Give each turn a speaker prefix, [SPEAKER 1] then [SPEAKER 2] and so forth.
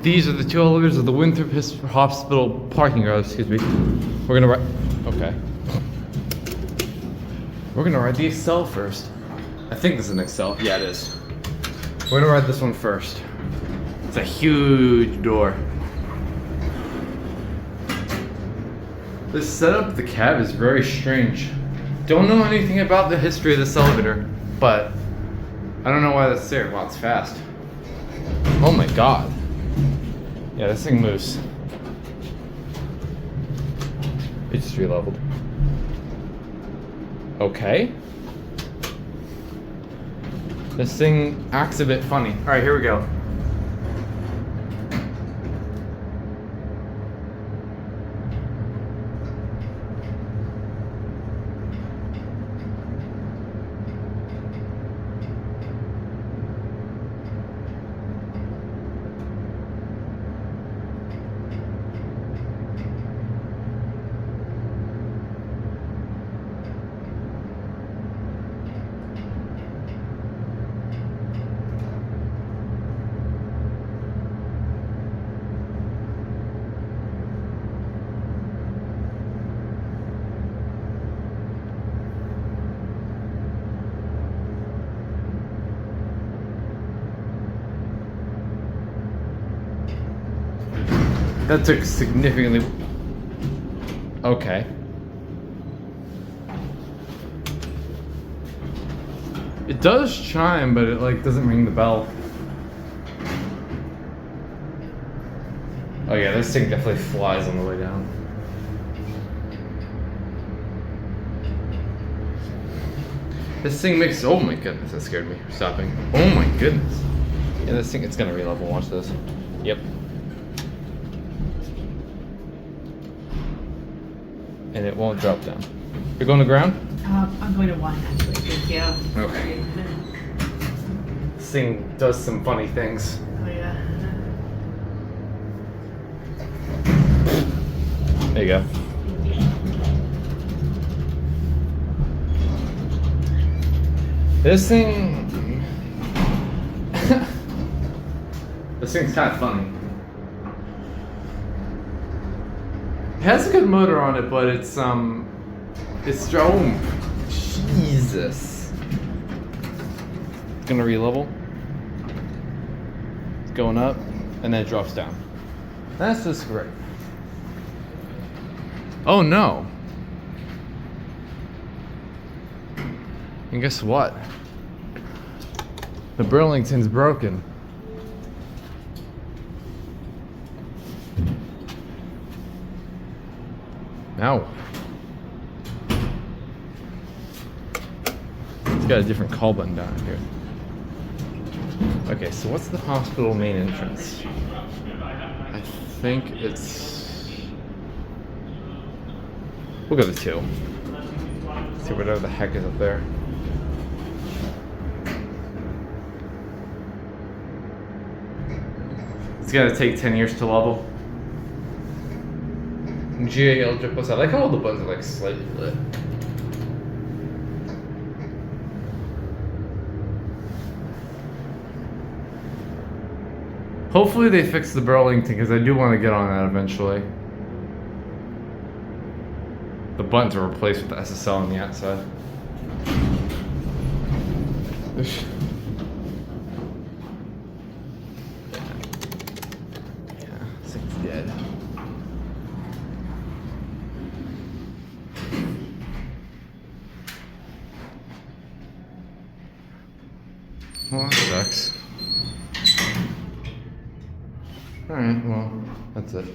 [SPEAKER 1] These are the two elevators of the Winthrop Hospital parking garage, excuse me. We're gonna ride, okay. We're gonna ride the Excel first. I think this is an Excel, yeah it is. We're gonna ride this one first. It's a huge door. This setup of the cab is very strange. Don't know anything about the history of this elevator, but I don't know why that's there. Wow, it's fast. Oh my god. Yeah, this thing moves. It just re-leveled. Okay. This thing acts a bit funny. Alright, here we go. That took significantly... Okay. It does chime, but it like doesn't ring the bell. Oh yeah, this thing definitely flies on the way down. This thing makes... Oh my goodness, that scared me. Stopping. Oh my goodness. Yeah, this thing, it's gonna re-level. Watch this. Yep. And it won't drop down. You're going to ground?
[SPEAKER 2] I'm going to one, actually. Thank you.
[SPEAKER 1] Okay. This thing does some funny things.
[SPEAKER 2] Oh, yeah.
[SPEAKER 1] There you go. This thing... This thing's kind of funny. It has a good motor on it, but it's Jesus. It's gonna re-level. It's going up, and then it drops down. That's just great. Oh no. And guess what? The Burlington's broken. Now, it's got a different call button down here. Okay, so what's the hospital main entrance? I think it's... We'll go to 2. See whatever the heck is up there. It's gonna take 10 years to level. GAL JetPlus. I like how all the buttons are like slightly lit. Hopefully they fix the Burlington because I do want to get on that eventually. The buttons are replaced with the SSL on the outside. Yeah, this thing's dead. Well, that sucks. Alright, well, that's it.